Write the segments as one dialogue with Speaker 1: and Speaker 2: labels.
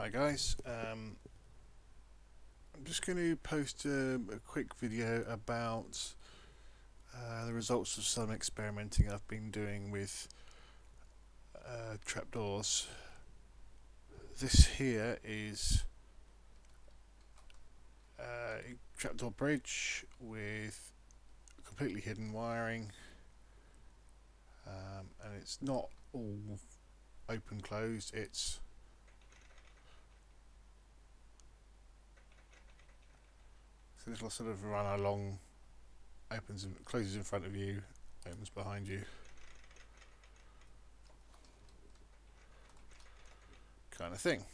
Speaker 1: Hi guys, I'm just going to post a quick video about the results of some experimenting I've been doing with trapdoors. This here is a trapdoor bridge with completely hidden wiring, and it's not all open closed, it's a little sort of run along, opens and closes in front of you, opens behind you kind of thing.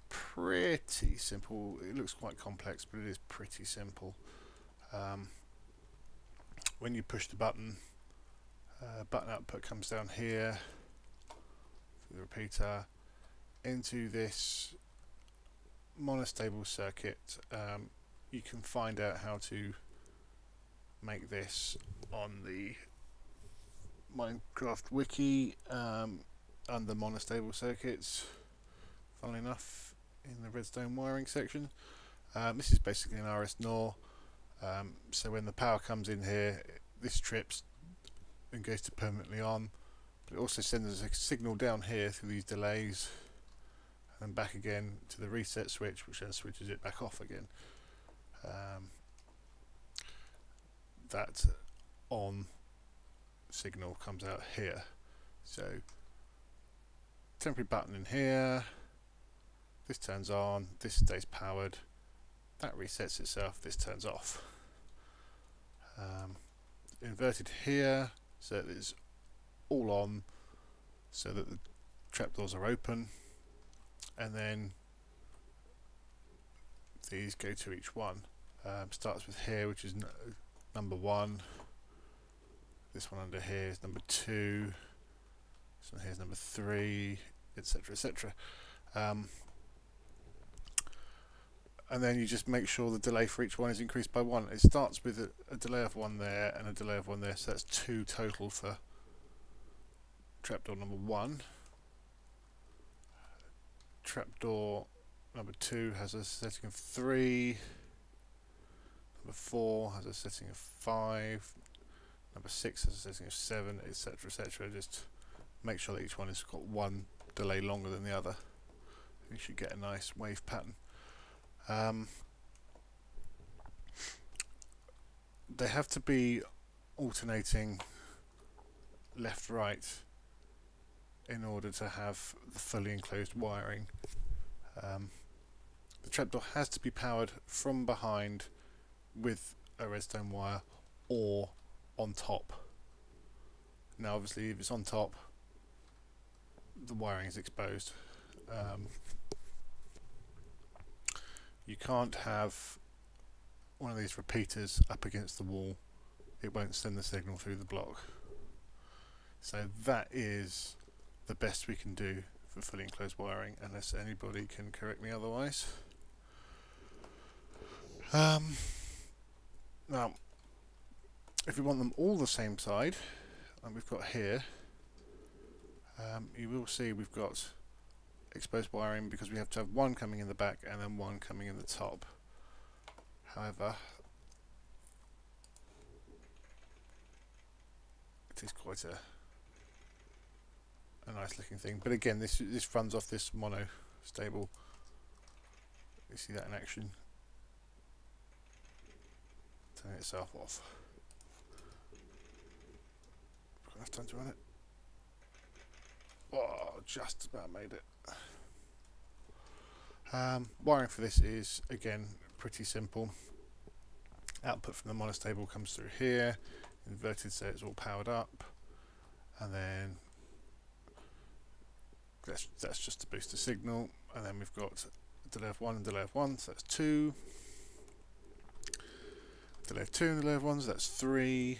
Speaker 1: Pretty simple. It looks quite complex, but it is pretty simple. When you push the button, button output comes down here through the repeater into this monostable circuit. You can find out how to make this on the Minecraft wiki under monostable circuits, funnily enough, in the redstone wiring section. This is basically an RS NOR, so when the power comes in here, this trips and goes to permanently on, but it also sends a signal down here through these delays and back again to the reset switch, which then switches it back off again. That on signal comes out here, so temporary button in here, this turns on, this stays powered, that resets itself, this turns off. Inverted here, so that it's all on, so that the trapdoors are open, and then these go to each one. Starts with here, which is number 1. This one under here is number 2. This one here is number 3, etc., etc. And then you just make sure the delay for each one is increased by 1. It starts with a delay of 1 there and a delay of 1 there, so that's 2 total for trapdoor number 1. Trapdoor number 2 has a setting of 3. Number 4 has a setting of 5. Number 6 has a setting of 7, etc., etc. Just make sure that each one has got 1 delay longer than the other. You should get a nice wave pattern. They have to be alternating left-right in order to have the fully enclosed wiring. The trapdoor has to be powered from behind with a redstone wire or on top. Now obviously if it's on top, the wiring is exposed. You can't have one of these repeaters up against the wall, it won't send the signal through the block. So that is the best we can do for fully enclosed wiring, unless anybody can correct me otherwise. Now, if we want them all the same side, and we've got here, you will see we've got exposed wiring because we have to have one coming in the back and then one coming in the top. However, it is quite a nice looking thing, but again this runs off this mono stable. You see that in action, turning itself off. Got enough time to run it. Oh, just about made it. Wiring for this is again pretty simple. Output from the monostable comes through here, inverted so it's all powered up, and then that's just to boost the signal, and then we've got a delay of 1 and delay of 1, so that's 2, delay of 2 and delay of 1, so that's 3,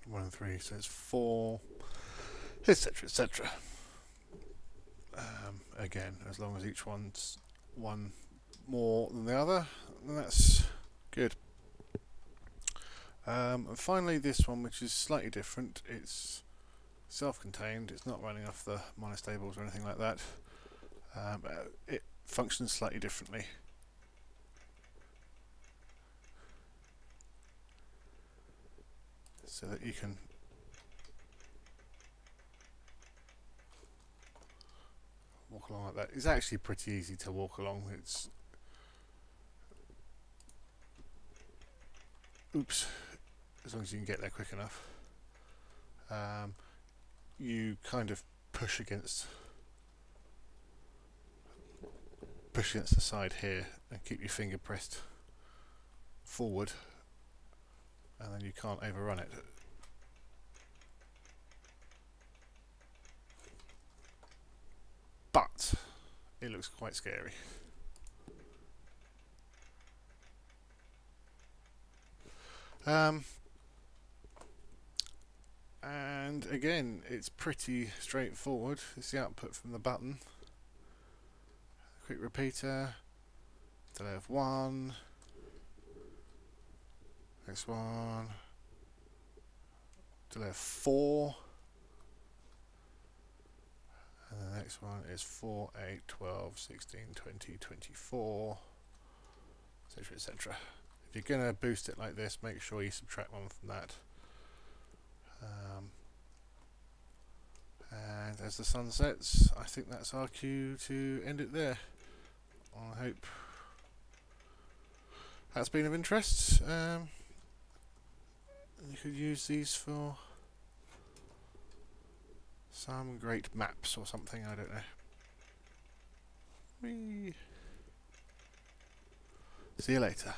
Speaker 1: 1 and 3, so it's 4, etc., etc. Again, as long as each one's 1 more than the other, then that's good. And finally this one, which is slightly different, it's self-contained, it's not running off the monostables or anything like that. It functions slightly differently. So that you can walk along like that. It's actually pretty easy to walk along. It's oops, as long as you can get there quick enough. You kind of push against the side here and keep your finger pressed forward, and then you can't overrun it. But it looks quite scary. And again, it's pretty straightforward. It's the output from the button. Quick repeater, delay of 1, next one, delay of 4, and the next one is 4, 8, 12, 16, 20, 24, etc, etc. If you're going to boost it like this, make sure you subtract 1 from that. And as the sun sets, I think that's our cue to end it there. I hope that's been of interest. You could use these for some great maps or something, I don't know. Whee! See you later.